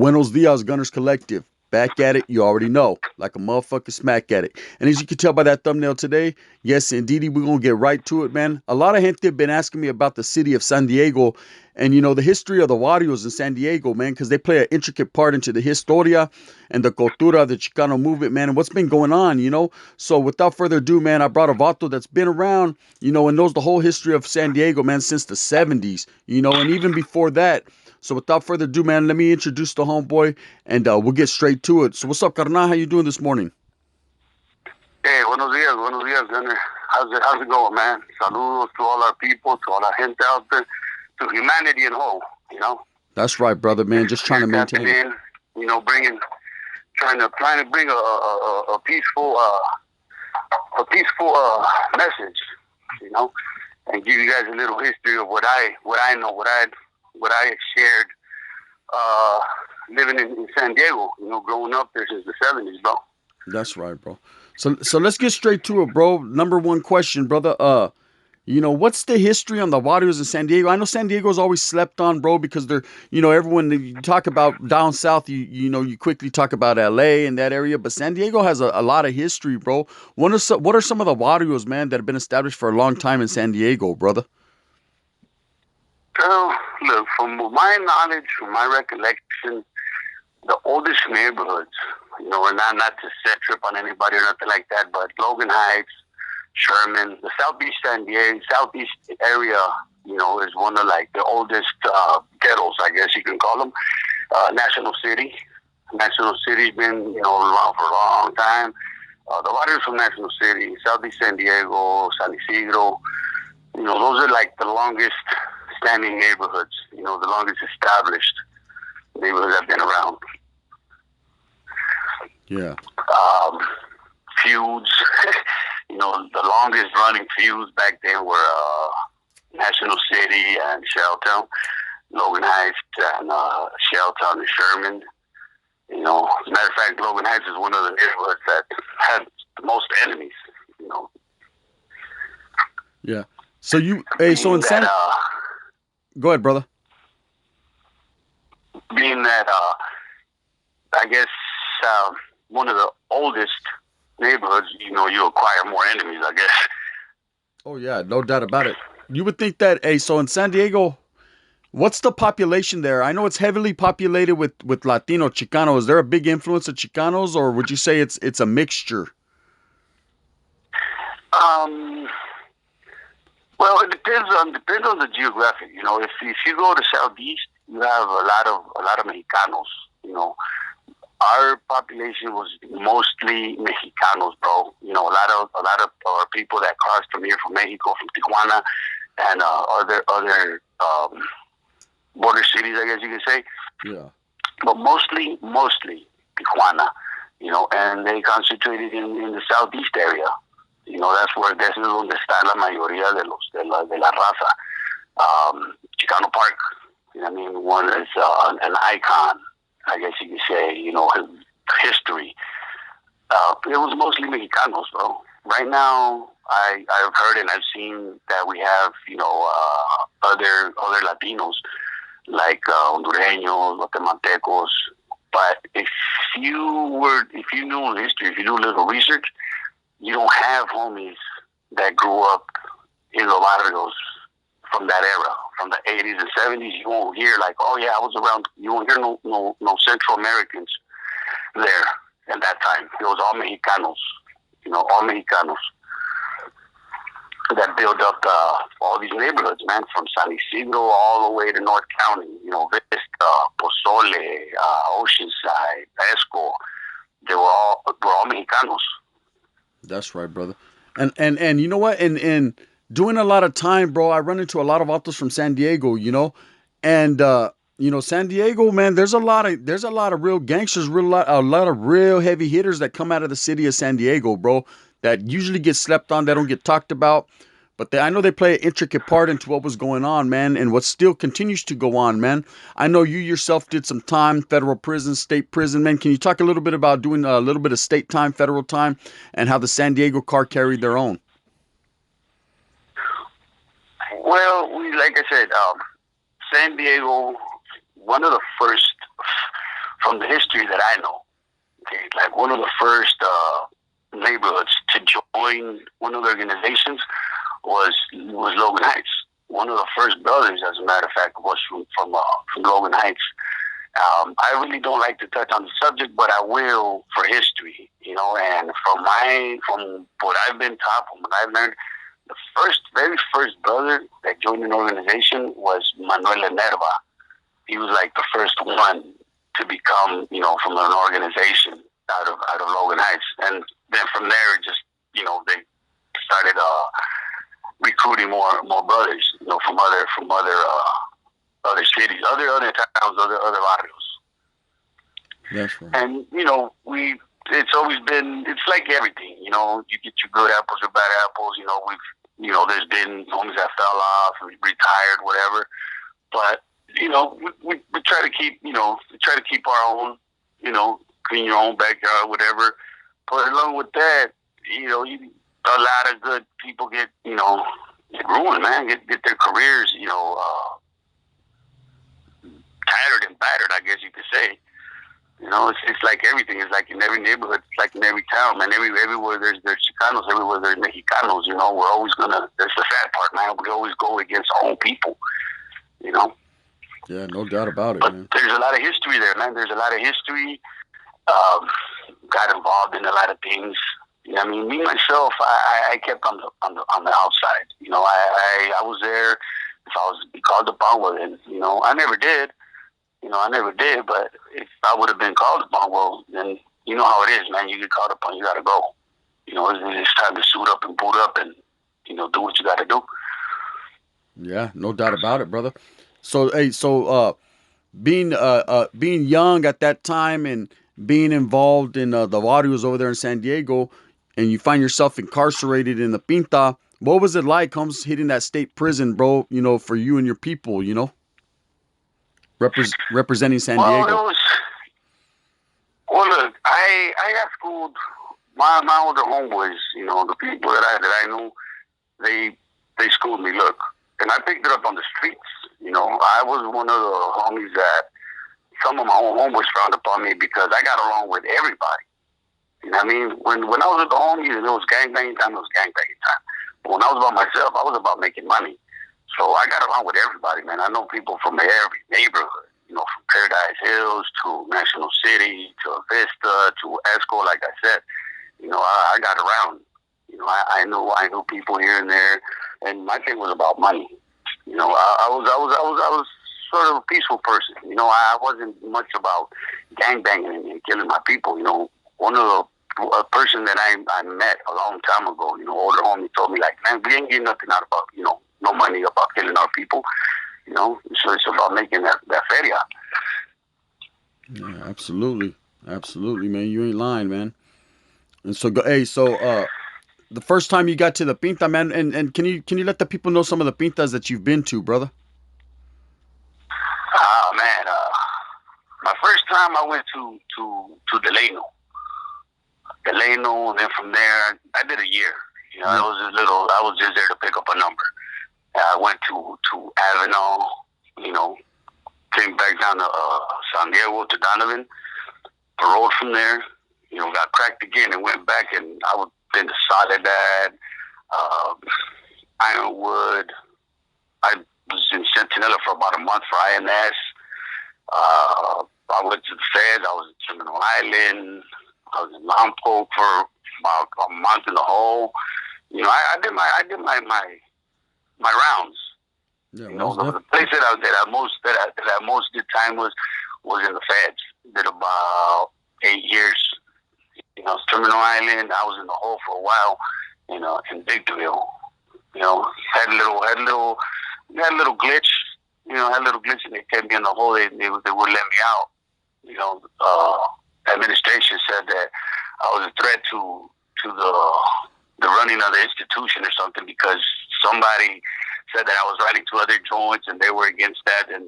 Buenos dias, Gunners Collective. Back at it, you already know, like a motherfucker smack at it. And as you can tell by that thumbnail today, yes, indeed, we're going to get right to it, man. A lot of gente have been asking me about the city of San Diego and, the history of the Warriors in San Diego, man, because they play an intricate part into the historia and the cultura of the Chicano movement, man, and what's been going on. So without further ado, man, I brought a vato that's been around, and knows the whole history of San Diego, man, since the 70s, and even before that. So without further ado, man, let me introduce the homeboy, and we'll get straight to it. So what's up, carnal? How you doing this morning? Hey, buenos dias, Gunner. How's it going, man? Saludos to all our people, to all our gente out there, to humanity in whole, That's right, brother, man. Just trying to maintain. In, trying to bring a peaceful message, and give you guys a little history of what I know, what I shared, living in San Diego, growing up there since the 70s, bro. That's right, bro. So let's get straight to it, bro. Number one question, brother. What's the history on the Warriors in San Diego? I know San Diego's always slept on, bro, because they're, everyone you talk about down south, you quickly talk about LA and that area, but San Diego has a lot of history, bro. What are some of the Warriors, man, that have been established for a long time in San Diego, brother? Look, from my knowledge, from my recollection, the oldest neighborhoods, and not to set trip on anybody or nothing like that, but Logan Heights, Sherman, the southeast area, is one of like the oldest ghettos, I guess you can call them. National City's been, around for a long time. The Warriors from National City, Southeast San Diego, San Isidro, those are like the longest standing neighborhoods, the longest established neighborhoods that have been around. Yeah. Feuds, the longest running feuds back then were National City and Shelltown, Logan Heights and Shelltown and Sherman. As a matter of fact, Logan Heights is one of the neighborhoods that had the most enemies. Yeah. So in San. Go ahead, brother. Being that, I guess, one of the oldest neighborhoods, you acquire more enemies, I guess. Oh, yeah, no doubt about it. You would think that, so in San Diego, what's the population there? I know it's heavily populated with Latino Chicano. Is there a big influence of Chicanos, or would you say it's a mixture? Well, it depends on the geographic. If you go to southeast, you have a lot of Mexicanos. Our population was mostly Mexicanos, bro. A lot of our people that crossed from here, from Mexico, from Tijuana, and other border cities, I guess you could say. Yeah. But mostly Tijuana. And they concentrated in the southeast area. This is donde está la mayoría de la raza. Chicano Park, one is an icon, I guess you could say, history. It was mostly Mexicanos, bro. Right now, I've heard and I've seen that we have, other Latinos, like Hondureños, Guatemaltecos. But if you knew history, if you do a little research, you don't have homies that grew up in the barrios from that era, from the 80s and 70s. You won't hear like, oh yeah, I was around. You won't hear no Central Americans there at that time. It was all Mexicanos, all Mexicanos that built up all these neighborhoods, man, from San Isidro all the way to North County, Vista, Pozole, Oceanside, Esco. They were all Mexicanos. That's right, brother. And you know what? And doing a lot of time, bro, I run into a lot of autos from San Diego, and San Diego, man, there's a lot of real gangsters, a lot of real heavy hitters that come out of the city of San Diego, bro, that usually get slept on, that don't get talked about. But I know they play an intricate part into what was going on, man, and what still continues to go on, man. I know you yourself did some time, federal prison, state prison, man. Can you talk a little bit about doing a little bit of state time, federal time, and how the San Diego car carried their own? Well, San Diego, one of the first from the history that I know, okay, like one of the first neighborhoods to join one of the organizations was Logan Heights. One of the first brothers, as a matter of fact, was from Logan Heights. I really don't like to touch on the subject, but I will for history, And from what I've been taught, from what I've learned, the very first brother that joined an organization was Manuel Nerva. He was like the first one to become, from an organization out of Logan Heights, and then from there, just they started recruiting more brothers, from other cities, other towns, other barrios. That's right. And it's always been, it's like everything, you get your good apples, your bad apples. There's been homies that fell off, retired, whatever. But we try to keep, our own, clean your own backyard, whatever. But along with that, a lot of good people get ruined, man. Get their careers, tattered and battered, I guess you could say. It's like everything. It's like in every neighborhood. It's like in every town, man. Everywhere there's Chicanos. Everywhere there's Mexicanos. We're always gonna. That's the sad part, man. We always go against our own people. Yeah, no doubt about it, but man. There's a lot of history there, man. There's a lot of history. Got involved in a lot of things. I mean, me myself, I kept on the outside. I was there. If I was to be called upon, well, then I never did. I never did. But if I would have been called upon, well, then you know how it is, man. You get called upon, you gotta go. It's time to suit up and boot up and do what you gotta do. Yeah, no doubt about it, brother. So, hey, being young at that time and being involved in the barrios over there in San Diego, and you find yourself incarcerated in the Pinta, what was it like comes hitting that state prison, bro, for you and your people, representing San Diego? Look, I got schooled, my older homeboys, the people that I knew, they schooled me, look, and I picked it up on the streets. I was one of the homies that some of my own homeboys frowned upon me because I got along with everybody. You know what I mean? When I was with the homies, it was gangbanging time, it was gangbanging time. But when I was by myself, I was about making money. So I got along with everybody, man. I know people from every neighborhood, from Paradise Hills to National City to Vista to Esco, like I said. I got around. I knew people here and there, and my thing was about money. I was sort of a peaceful person. I wasn't much about gangbanging and killing my people. One of a person that I met a long time ago, older homie, told me, like, man, we ain't getting nothing out about, no money about killing our people. So it's about making that feria. Yeah, absolutely, man. You ain't lying, man. And so, the first time you got to the Pinta, man, and can you let the people know some of the Pintas that you've been to, brother? Oh man, my first time I went to Delano, and then from there I did a year. I was just there to pick up a number. I went to Avenal, came back down to San Diego to Donovan, paroled from there, got cracked again and went back, and I was into Soledad, Ironwood. I was in Centinela for about a month for INS. I went to the Feds. I was in Terminal Island. I was in Lompoc for about a month in the hole. I did my rounds. Yeah, the place that I most did time was in the Feds. Did about 8 years. Terminal Island. I was in the hole for a while. In Victorville. Had a little glitch. Had a little glitch, and they kept me in the hole. They would let me out. Administration said that I was a threat to the running of the institution or something, because somebody said that I was writing to other joints and they were against that, and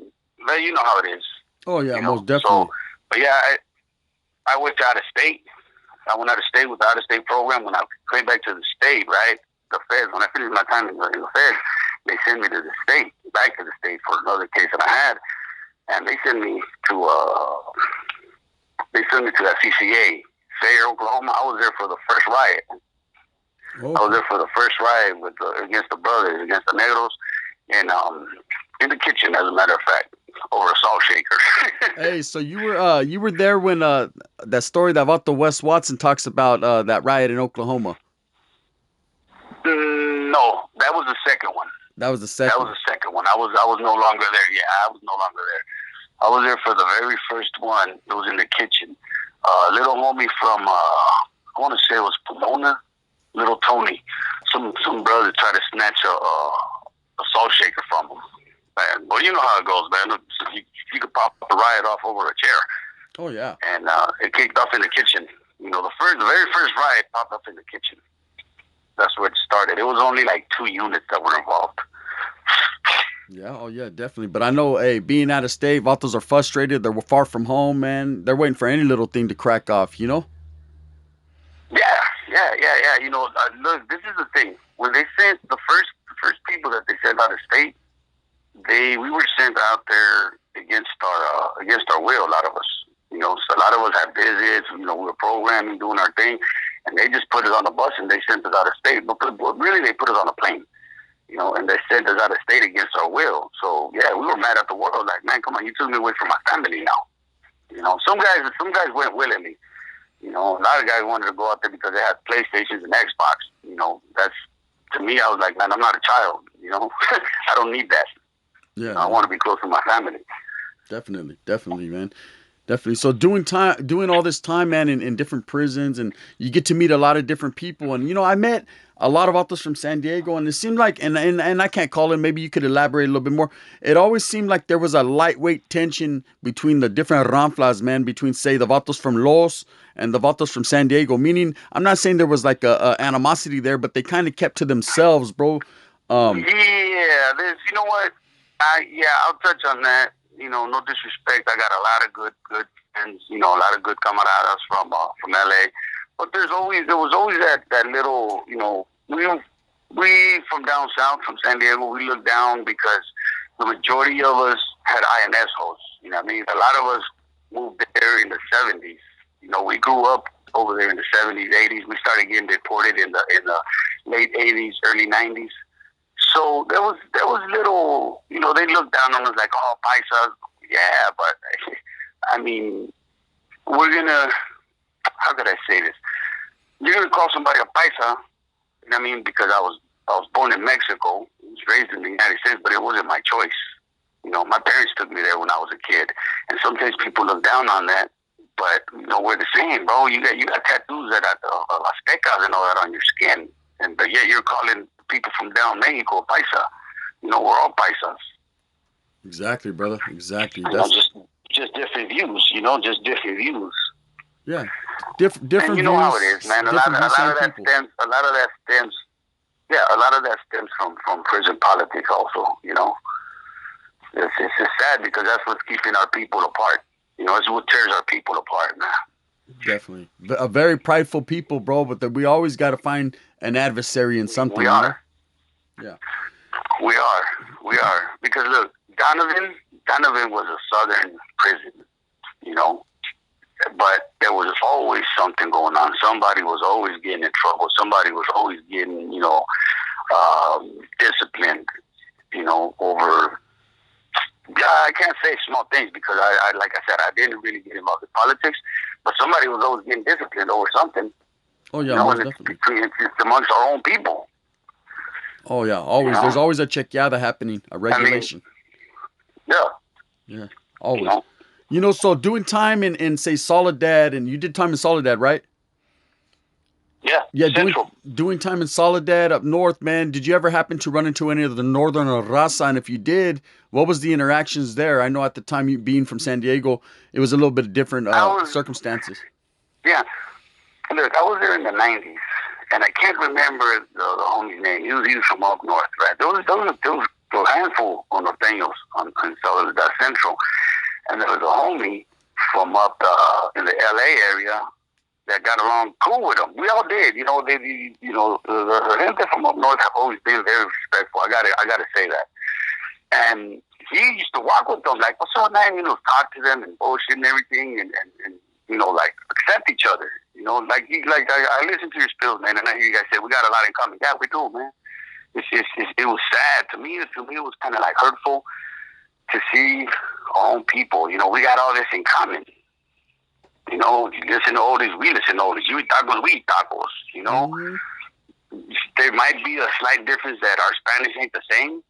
you know how it is. Oh yeah, most definitely. So, but yeah, I went out of state. I went out of state with the out-of-state program. When I came back to the state, right, the Feds, when I finished my time in the Feds, they sent me to the state, back to the state for another case that I had, and they sent me to They sent me to that CCA, Sayre, Oklahoma. I was there for the first riot. I was Okay. there for the first riot with against the brothers, against the Negros, and in the kitchen, as a matter of fact, over a salt shaker. Hey, so you were there when that story that Vato Wes Watson talks about that riot in Oklahoma. No, that was the second one. That was the That second was one. the second one. I was no longer there. Yeah, I was no longer there. I was there for the very first one. It was in the kitchen. Little homie from I want to say it was Pomona, little Tony. Some brother tried to snatch a salt shaker from him. Man, well, you know how it goes, man. You could pop a riot off over a chair, Oh yeah. and it kicked off in the kitchen. You know, the very first riot popped up in the kitchen. That's where it started. It was only like 2 units that were involved. Yeah, oh yeah, definitely. But I know, hey, being out of state, Vatos are frustrated. They're far from home, man. They're waiting for any little thing to crack off, you know? Yeah. You know, look, this is the thing. When they sent the first people that they sent out of state, we were sent out there against our will. A lot of us, you know, so a lot of us had visits. You know, we were programming, doing our thing, and they just put us on the bus and they sent us out of state. But really, they put us on a plane. You know, and they sent us out of state against our will. So yeah, we were mad at the world. Like, man, come on, you took me away from my family now. You know, some guys went willingly. You know, a lot of guys wanted to go out there because they had PlayStations and Xbox. You know, that's, to me, I was like, man, I'm not a child. You know, I don't need that. Yeah, I want to be close to my family. definitely, man. Definitely. So doing all this time, man, in different prisons, and you get to meet a lot of different people. And I met a lot of authors from San Diego, and it seemed like, and I can't call it. Maybe you could elaborate a little bit more. It always seemed like there was a lightweight tension between the different ranflas, man, between say the vatos from Los and the vatos from San Diego. Meaning, I'm not saying there was like a animosity there, but they kind of kept to themselves, bro. Um, Yeah, you know what? I'll touch on that. You know, no disrespect. I got a lot of good friends. You know, a lot of good camaradas from LA. But there was always that little. You know, we from down south, from San Diego, we looked down because the majority of us had INS hosts. You know what I mean? A lot of us moved there in the 70s. You know, we grew up over there in the 70s, 80s. We started getting deported in the late 80s, early 90s. So there was little, you know, they looked down on us like, oh, paisas. Yeah, but I mean, we're gonna, how could I say this? You're gonna call somebody a paisa, you know what I mean? Because I was born in Mexico, I was raised in the United States, but it wasn't my choice. You know, my parents took me there when I was a kid, and sometimes people look down on that. But you know, we're the same, bro. You got tattoos that are Aztecas and all that on your skin, and but yet you're calling people from down Mexico paisa. You know, we're all paisas. exactly, brother. Exactly. You know, just different views. You know, just different views. Yeah, And different you know how it views, is, man. A lot different views, same of that people. stems. Yeah, a lot of that stems from prison politics. Also, you know, it's just sad because that's what's keeping our people apart. You know, it's what tears our people apart, man. Definitely. A very prideful people, bro, but that we always got to find an adversary in We something, are. Yeah. We are. Because look, Donovan was a southern prison, you know, but there was always something going on. Somebody was always getting in trouble. Somebody was always getting, you know, disciplined, you know, over. I can't say small things because I like I said, I didn't really get involved in politics, but somebody was always getting disciplined over something, Oh, you yeah, know, most and definitely. it's amongst our own people, Oh, yeah, you always. There's know. always a chequeada happening, a I mean, regulation. yeah, Yeah, you always. know. So doing time in say Soledad, and you did time in Soledad, right? Yeah, Yeah, Central. doing time in Soledad up north, man. Did you ever happen to run into any of the northern raza? And if you did, what was the interactions there? I know at the time you being from San Diego, it was a little bit different I was, circumstances. yeah. Look, I was there in the '90s, and I can't remember the homie's name. He was from up north, right? There was a handful of norteños on Soledad Central, and there was a homie from up in the LA area that got along cool with them. We all did, you know. The gente from up north have always been very respectful. I gotta say that. And he used to walk with them like, "What's up, man?" You know, talk to them and bullshit and everything. And like accept each other. I listen to your spills, man, and I hear you guys say we got a lot in common. Yeah, we do, man. It was sad to me. To me, it was kind of like hurtful to see our own people. We got all this in common. You listen to oldies, we listen to oldies. You eat tacos, we eat tacos. Mm-hmm. There might be a slight difference that our Spanish ain't the same.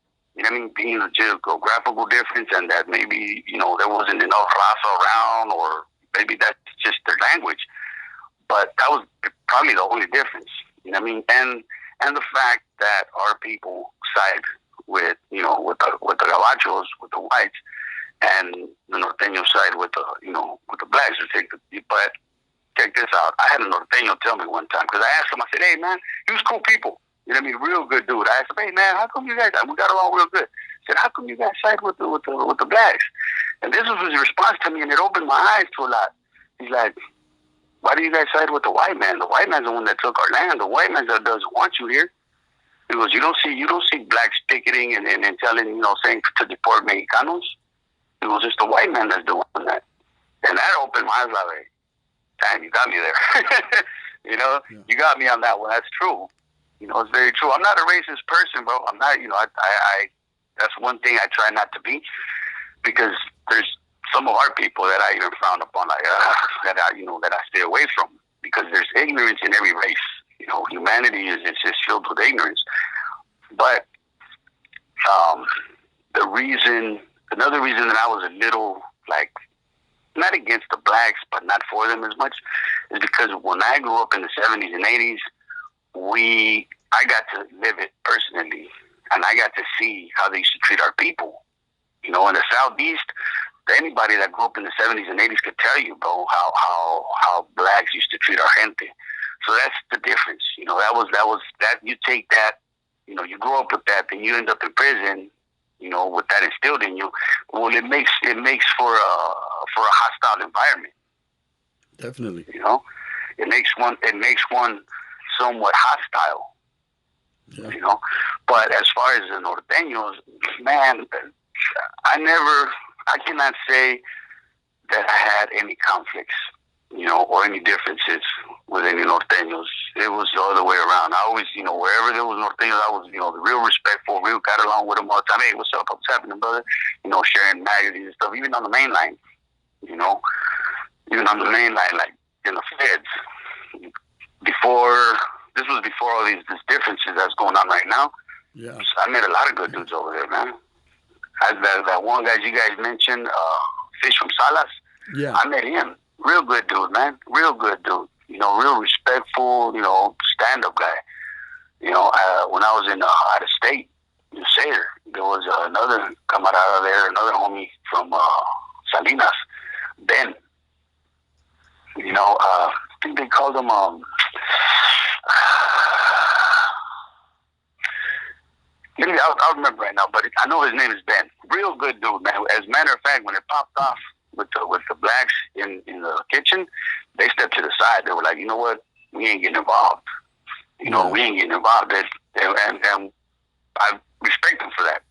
Being a geographical difference, and that maybe there wasn't enough raza around, or maybe that's just their language. But that was probably the only difference. And the fact that our people side with with the gabachos, with the whites, and the norteño side with the blacks. But check this out. I had a norteño tell me one time, because I asked him. I said, "Hey man, he was cool people. Real good dude." I asked him, "Hey man, how come you guys? We got along real good." I said, "How come you guys side with the blacks?" And this was his response to me, and it opened my eyes to a lot. He's like, "Why do you guys side with the white man? The white man's the one that took our land. The white man that doesn't want you here." He goes, "You don't see blacks picketing and telling, saying to deport Mexicanos." He goes, "It's the white man that's doing that." And that opened my eyes, like, damn, you got me there. Yeah. You got me on that one. That's true. It's very true. I'm not a racist person, bro. I'm not, I that's one thing I try not to be, because there's some of our people that I even frown upon, like, that I stay away from, because there's ignorance in every race. Humanity is just filled with ignorance. But another reason that I was a little, like, not against the blacks, but not for them as much, is because when I grew up in the 70s and 80s, I got to live it personally, and I got to see how they used to treat our people. In the Southeast, anybody that grew up in the 70s and 80s could tell you, bro, how blacks used to treat our gente. So that's the difference. That you take that, you grow up with that, then you end up in prison, with that instilled in you. Well, it makes for a hostile environment. Definitely. It makes one somewhat hostile. Yeah. But as far as the norteños, man, I cannot say that I had any conflicts, or any differences with any norteños. It was the other way around. I always, wherever there was norteños, I was, real respectful, real got along with them all the time. Hey, what's up? What's happening, brother? Sharing magazines and stuff, even on the main line, even on the main line, like in the feds. This was before all these differences that's going on right now. Yeah. So I met a lot of good dudes over there, man. That one guy you guys mentioned, Fish from Salas. Yeah. I met him. Real good dude, man. Real good dude. Real respectful, stand-up guy. When I was in out of state, in Sayre, there was another camarada there, another homie from Salinas, Ben. I think they called him, maybe I'll remember right now, but I know his name is Ben. Real good dude, man. As a matter of fact, when it popped off with the blacks in the kitchen, they stepped to the side. They were like, "You know what? We ain't getting involved. We ain't getting involved." And I respect them for that.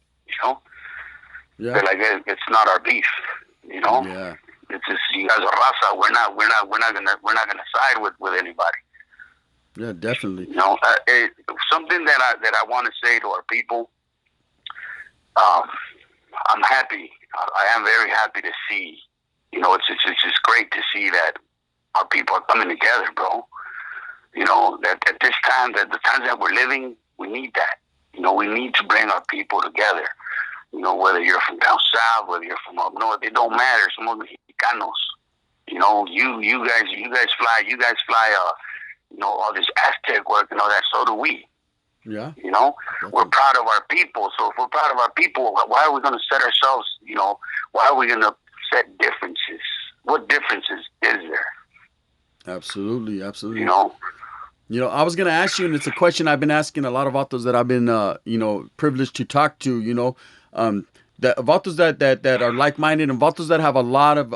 Yeah. They're like, "It's not our beef." Yeah. It's just, you guys are raza. We're not gonna side with anybody. Yeah, definitely. Something that I want to say to our people. I'm happy. I am very happy to see. It's just great to see that our people are coming together, bro. That at this time, that the times that we're living, we need that. We need to bring our people together. Whether you're from down south, whether you're from up north, it don't matter. Somos mexicanos. You guys fly. All this Aztec work and all that. So do we. Yeah. We're proud of our people. So if we're proud of our people, why are we going to set ourselves? Why are we going to set differences? What differences is there? Absolutely. I was gonna ask you, and it's a question I've been asking a lot of vatos that I've been, privileged to talk to. That vatos that are like-minded, and vatos that have a lot of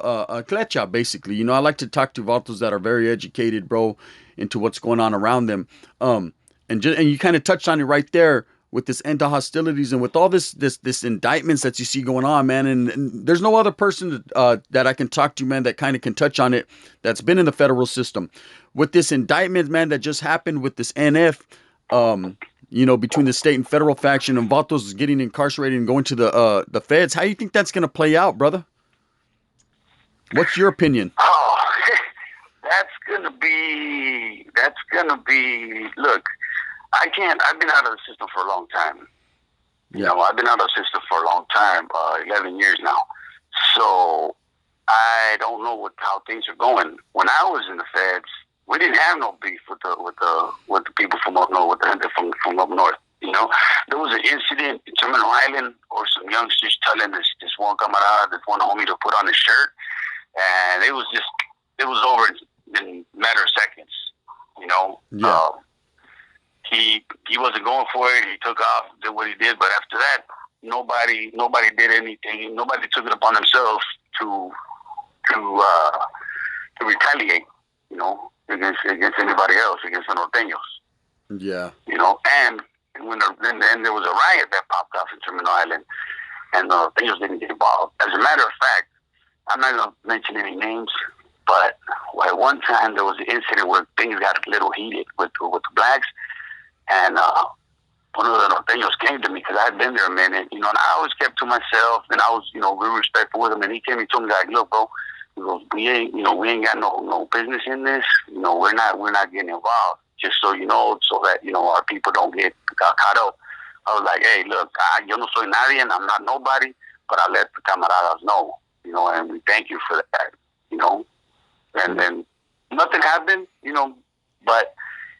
clecha, basically. I like to talk to vatos that are very educated, bro, into what's going on around them. And you kind of touched on it right there. with this end to hostilities and with all this indictments that you see going on, man. And there's no other person that I can talk to, man, that kind of can touch on it that's been in the federal system. With this indictment, man, that just happened with this NF, between the state and federal faction, and Vatos getting incarcerated and going to the feds. How do you think that's gonna play out, brother? What's your opinion? Oh, that's gonna be. Look, I can't. I've been out of the system for a long time. Yeah. I've been out of the system for a long time, 11 years now. So I don't know how things are going. When I was in the feds, we didn't have no beef with the people from up north, with the hunter from up north. There was an incident in Terminal Island, or some youngsters telling this one camarada, this one homie, to put on his shirt, and it was over in a matter of seconds. Yeah. He wasn't going for it. He took off, did what he did, but after that, nobody did anything. Nobody took it upon themselves to retaliate. Against anybody else, against the norteños. Yeah. And and there was a riot that popped off in Terminal Island, and the norteños didn't get involved. As a matter of fact, I'm not going to mention any names, but at one time there was an incident where things got a little heated with the blacks, and one of the norteños came to me because I had been there a minute, and I always kept to myself, and I was, real respectful with him, and he came and told me, like, look, bro, he goes, we ain't got no business in this, we're not getting involved, just so you know, so that, our people don't get caught up. I was like, hey, look, yo no soy nadie, and I'm not nobody, but I let the camaradas know, and we thank you for that, and then nothing happened, but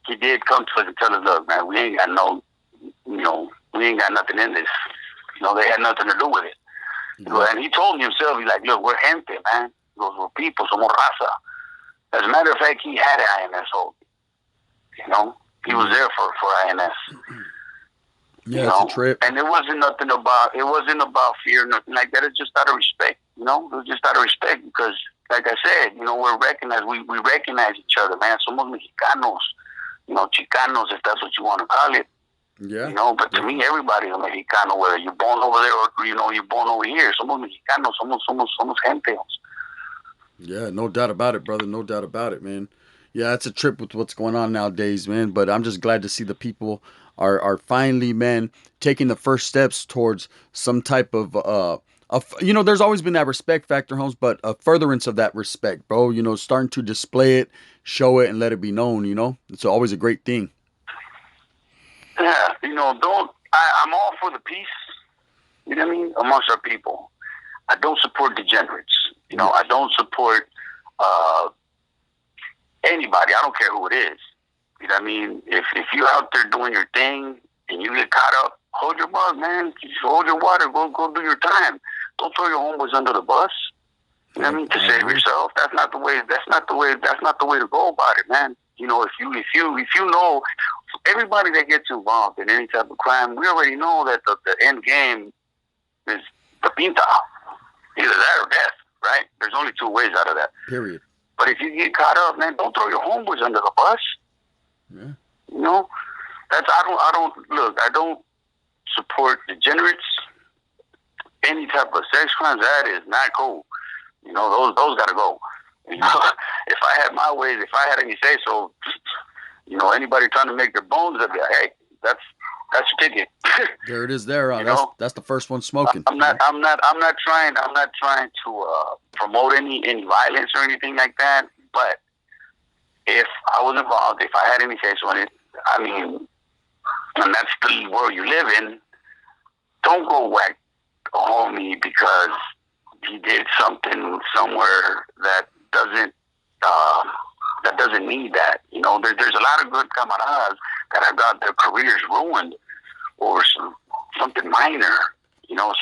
he did come to us and tell us, look, man, we ain't got nothing in this. They had nothing to do with it. Yeah. And he told me himself, he's like, look, we're gente, man. He goes, we're people, somos raza. As a matter of fact, he had an INS hold. He was there for INS. Yeah, it's a trip. And it wasn't about fear, nothing like that. It's just out of respect. It was just out of respect because, like I said, we're recognized. We recognize each other, man. Somos mexicanos, Chicanos, if that's what you want to call it. Yeah. But to me, everybody's a Mexicano, whether you're born over there or you're born over here. Somos Mexicanos, somos gente. Yeah, no doubt about it, brother. No doubt about it, man. Yeah, it's a trip with what's going on nowadays, man. But I'm just glad to see the people are finally, man, taking the first steps towards some type of there's always been that respect factor, Holmes, but a furtherance of that respect, bro. Starting to display it, show it, and let it be known. It's always a great thing. Yeah, I'm all for the peace. You know what I mean? Amongst our people, I don't support degenerates. I don't support anybody. I don't care who it is. You know what I mean? If you're out there doing your thing and you get caught up, hold your mug, man. Hold your water. Go do your time. Don't throw your homeboys under the bus. You know what I mean? To save yourself. That's not the way. That's not the way to go about it, man. If you know, everybody that gets involved in any type of crime, we already know that the end game is the Pinta. Either that or death, right? There's only two ways out of that. Period. But if you get caught up, man, don't throw your homeboys under the bus. Yeah. I don't support degenerates. Any type of sex crimes, that is not cool. Those gotta go. If I had my ways, if I had any say so, anybody trying to make their bones, I'd be like, hey, that's your ticket. There it is. That's the first one smoking. I'm not trying to promote any violence or anything like that. But if I was involved, if I had any say so in it, I mean, and that's the world you live in. Don't go whack a homie because he did something somewhere that doesn't need that. There's a lot of good camaradas that have got their careers ruined over something minor.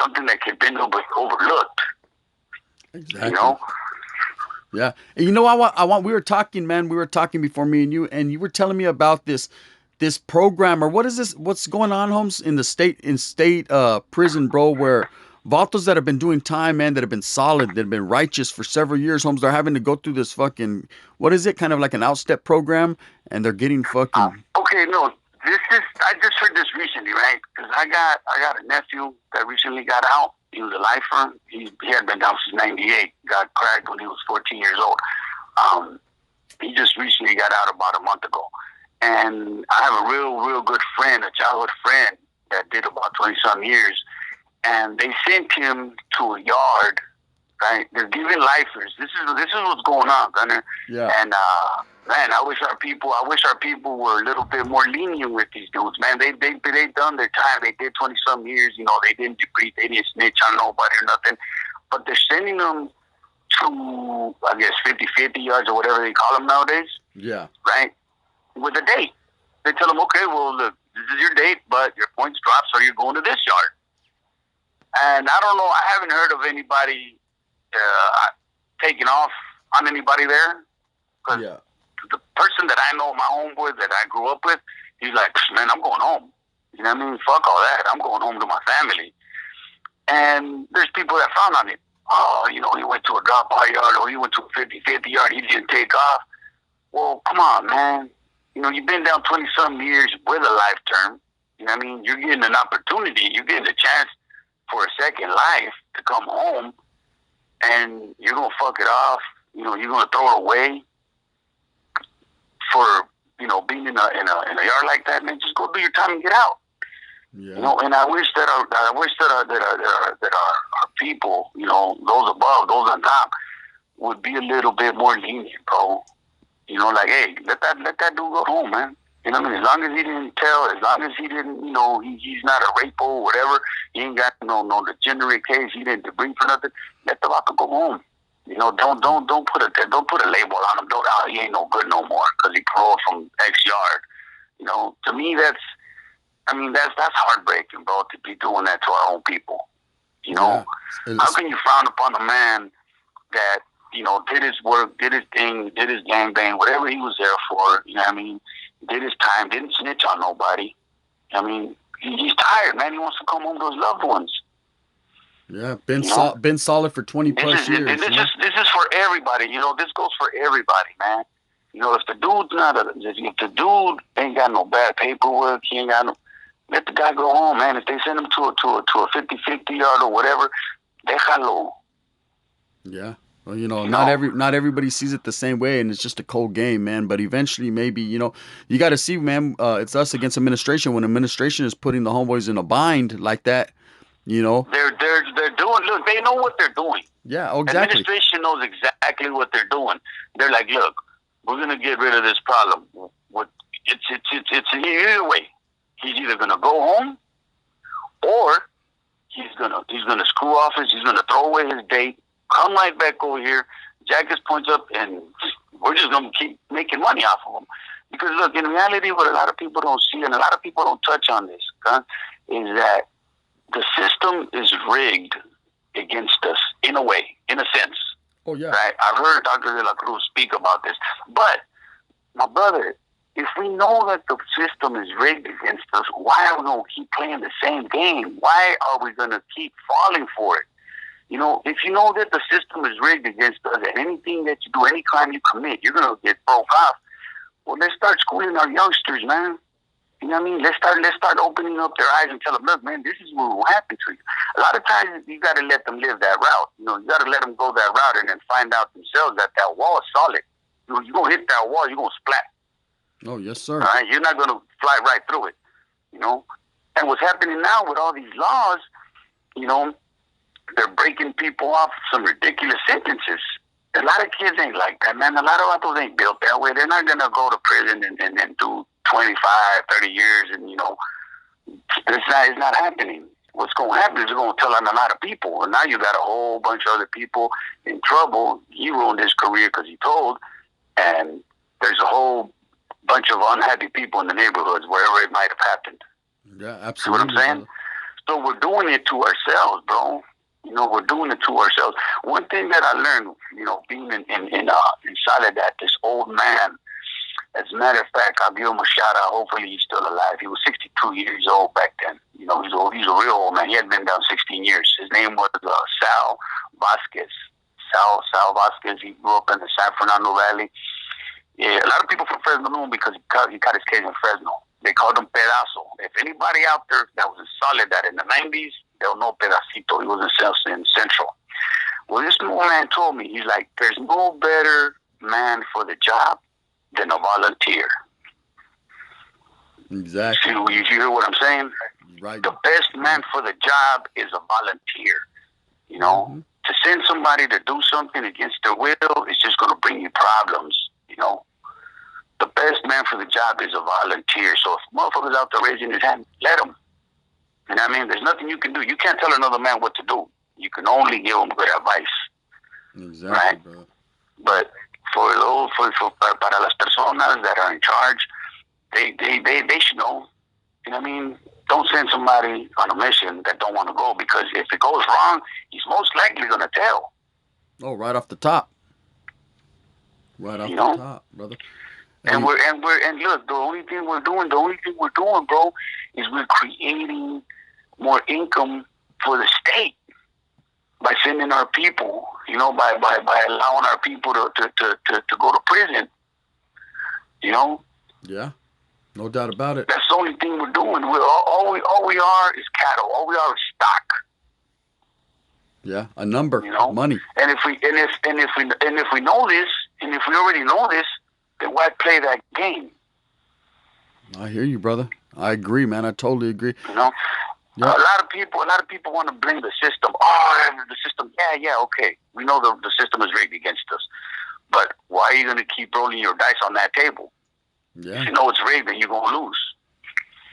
Something that could have been overlooked. Exactly. Yeah. And I want. We were talking, man. We were talking before, me and you were telling me about this program, or what is this? What's going on, Holmes, in the state prison, bro, where Vatos that have been doing time, man, that have been solid, that have been righteous for several years, Holmes, they're having to go through this fucking, what is it, kind of like an outstep program, and they're getting fucking... Okay, no, I just heard this recently, right? Because I got a nephew that recently got out. He was a lifer. He had been down since '98. Got cracked when he was 14 years old. Um, he just recently got out about a month ago. And I have a real good friend, a childhood friend that did about 20 some years. And they sent him to a yard, right? They're giving lifers. This is what's going on, Gunner. Yeah. And man, I wish our people were a little bit more lenient with these dudes. Man, they done their time. They did 20 some years. You know, they didn't debrief, they didn't snitch on nobody or nothing. But they're sending them to, I guess, 50-50 yards or whatever they call them nowadays, Yeah. right? With a date. They tell them, okay, well, look, this is your date, but your points drop, so you're going to this yard. And I don't know, I haven't heard of anybody taking off on anybody there. Because Yeah. the person that I know, my homeboy that I grew up with, he's like, man, I'm going home. You know what I mean? Fuck all that. I'm going home to my family. And there's people that frown on it. Oh, you know, he went to a drop-by yard or he went to a 50-50 yard. He didn't take off. Well, come on, man. You know, you've been down 20-some years with a life term. You know what I mean? You're getting an opportunity. You're getting a chance for a second life to come home, and you're going to fuck it off. You know, you're going to throw it away for, you know, being in a yard like that. Man, just go do your time and get out. Yeah. You know, and I wish that our people, you know, those above, those on top, would be a little bit more lenient, bro. You know, like, hey, let that dude go home, man. You know what I mean? As long as he didn't tell, as long as he didn't, you know, he's not a rapo or whatever, he ain't got no degenerate case, he didn't debrief for nothing, let the vato go home. You know, don't put a label on him. Don't, he ain't no good no more because he paroled from X yard. You know, to me that's heartbreaking, bro, to be doing that to our own people. You know, yeah. How can you frown upon a man that, you know, did his work, did his thing, did his gangbang, whatever he was there for, you know what I mean, did his time, didn't snitch on nobody. I mean, he's tired, man. He wants to come home to his loved ones. Yeah, been solid for 20 plus years. This is for everybody. You know, this goes for everybody, man. You know, if the dude ain't got no bad paperwork, he ain't got no, let the guy go home, man. If they send him to a 50-50 yard or whatever, déjalo. Yeah. Well, you know, not everybody sees it the same way, and it's just a cold game, man. But eventually, maybe, you know, you got to see, man. It's us against administration. When administration is putting the homeboys in a bind like that, you know, they're doing. Look, they know what they're doing. Yeah, exactly. Administration knows exactly what they're doing. They're like, look, we're gonna get rid of this problem. It's either way. He's either gonna go home, or he's gonna screw office. He's gonna throw away his date. Come right back over here, jack his points up, and we're just going to keep making money off of them. Because, look, in reality, what a lot of people don't see, and a lot of people don't touch on this, is that the system is rigged against us, in a way, in a sense. Oh, yeah. Right? I've heard Dr. De La Cruz speak about this. But, my brother, if we know that the system is rigged against us, why are we going to keep playing the same game? Why are we going to keep falling for it? You know, if you know that the system is rigged against us, and anything that you do, any crime you commit, you're going to get broke off. Well, let's start schooling our youngsters, man. You know what I mean? Let's start opening up their eyes and tell them, look, man, this is what will happen to you. A lot of times, you got to let them live that route. You know, you got to let them go that route and then find out themselves that wall is solid. You know, you're going to hit that wall, you're going to splat. Oh, yes, sir. All right? You're not going to fly right through it, you know? And what's happening now with all these laws, you know, they're breaking people off some ridiculous sentences. A lot of kids ain't like that, man. A lot of adults ain't built that way. They're not going to go to prison and do 25, 30 years, and, you know, it's not happening. What's going to happen is they're going to tell on a lot of people. And now you got a whole bunch of other people in trouble. He ruined his career because he told. And there's a whole bunch of unhappy people in the neighborhoods, wherever it might have happened. Yeah, absolutely. See what I'm saying? So we're doing it to ourselves, bro. You know, we're doing it to ourselves. One thing that I learned, you know, being in Soledad, this old man, as a matter of fact, I'll give him a shout out. Hopefully he's still alive. He was 62 years old back then. You know, he's a real old man. He had been down 16 years. His name was Sal Vasquez. Sal Vasquez. He grew up in the San Fernando Valley. Yeah, a lot of people from Fresno know him because he got his case in Fresno. They called him pedazo. If anybody out there that was in Soledad in the 90s, they'll know pedacito. He was in Central. Well, this man told me, he's like, there's no better man for the job than a volunteer. Exactly. See, you hear what I'm saying? Right. The best man for the job is a volunteer. You know, to send somebody to do something against their will is just going to bring you problems. You know, the best man for the job is a volunteer. So if motherfuckers out there raising his hand, let him. You know what I mean? There's nothing you can do. You can't tell another man what to do. You can only give him good advice. Exactly, right? bro. But for those, para las personas that are in charge, they should know. You know what I mean? Don't send somebody on a mission that don't want to go, because if it goes wrong, he's most likely going to tell. Oh, right off the top. Right off the top, brother. And look, the only thing we're doing, bro, is we're creating more income for the state by sending our people, you know, by allowing our people to go to prison. You know? Yeah. No doubt about it. That's the only thing we're doing. All we are is cattle. All we are is stock. Yeah, a number, you know, money. And if we know this, and if we already know this, then why play that game? I hear you, brother. I agree, man. I totally agree. You know, a lot of people want to blame the system. Oh, the system. Yeah, okay. We know the system is rigged against us, but why are you going to keep rolling your dice on that table? Yeah. If you know it's rigged, then you're going to lose.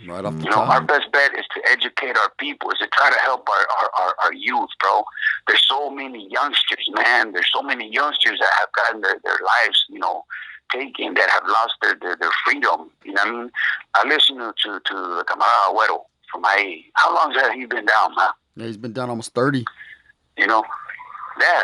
Right off the top. You know, our best bet is to educate our people, is to try to help our youth, bro. There's so many youngsters, man. There's so many youngsters that have gotten their lives, you know, taken, that have lost their freedom. You know what I mean? I listened to the Camarada Agüero from my. How long has he been down, man? Yeah, he's been down almost 30. You know, yeah.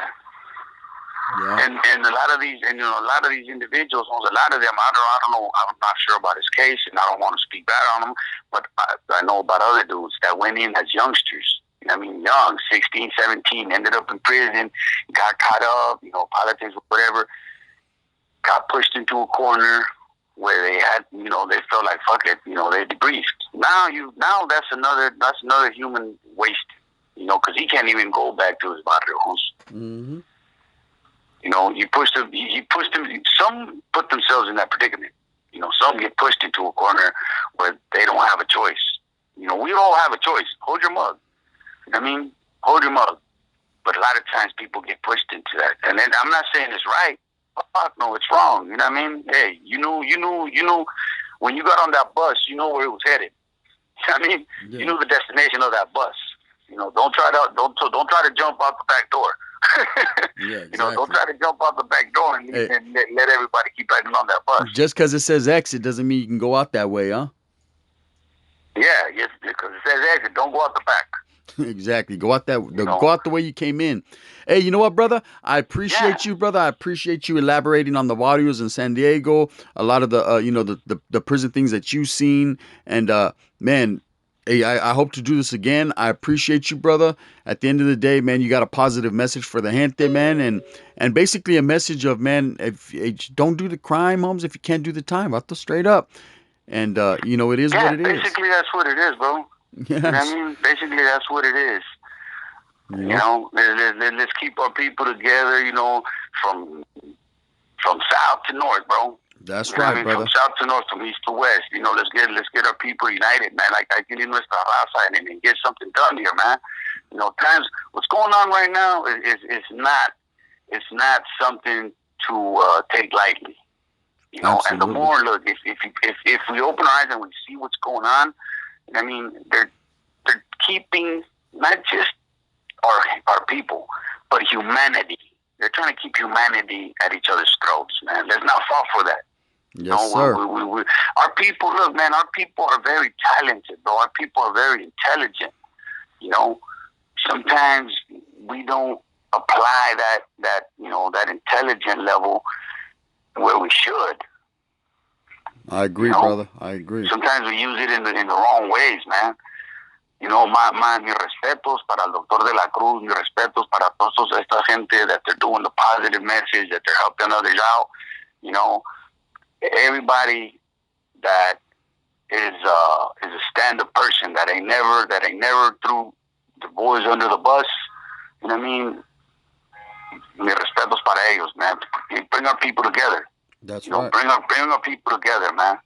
Yeah. And a lot of these, and you know, a lot of these individuals, a lot of them, I don't know, I'm not sure about his case, and I don't want to speak bad on them, but I know about other dudes that went in as youngsters. You know what I mean? Young, 16, 17, ended up in prison, got caught up, you know, politics, whatever, got pushed into a corner where they had, you know, they felt like, fuck it, you know, they debriefed. Now that's another human waste, you know, because he can't even go back to his barrios. Mm-hmm. You know, you pushed them. Some put themselves in that predicament. You know, some get pushed into a corner where they don't have a choice. You know, we all have a choice. Hold your mug. You know what I mean? Hold your mug. But a lot of times people get pushed into that. And then I'm not saying it's right. Fuck no, it's wrong. You know what I mean? Hey, you knew when you got on that bus, you know where it was headed. You know what I mean? Yeah. You knew the destination of that bus. You know, don't try to jump out the back door. Yeah, exactly. You know, don't try to jump out the back door and let everybody keep riding on that bus. Just because it says exit doesn't mean you can go out that way, huh? Yeah, yes, because it says exit. Don't go out the back. Exactly. Go out go out the way you came in. Hey, you know what, brother? I appreciate you, brother. I appreciate you elaborating on the barrios in San Diego. A lot of the, you know, the prison things that you've seen, and man. Hey, I hope to do this again. I appreciate you, brother. At the end of the day, man, you got a positive message for the gente, man, and basically a message of, man, if don't do the crime, Holmes, if you can't do the time, vato, straight up. And you know, it is what it is. Basically, that's what it is, bro. Yes. You know what I mean? Basically, that's what it is. You know, let's keep our people together. You know, from south to north, bro. That's right, brother. From south to north, from east to west. You know, let's get our people united, man. Like I can nuestra raza and get something done here, man. You know, times what's going on right now is not something to take lightly. You know, Absolutely. And the more look, if we open our eyes and we see what's going on, I mean, they're keeping not just our people, but humanity. They're trying to keep humanity at each other's throats, man. Let's not fall for that. Yes, sir. Our people, look, man, our people are very talented, bro. Our people are very intelligent. You know, sometimes we don't apply that you know, that intelligent level where we should. I agree, brother. I agree. Sometimes we use it in the wrong ways, man. You know, mis respetos para el doctor de la Cruz, mis respetos para todos esta gente that they're doing the positive message, that they're helping others out. You know, everybody that is a stand-up person that ain't never threw the boys under the bus. You know what I mean? Mi respetos para ellos, man. Bring our people together. That's You know, right. bring our people together, man.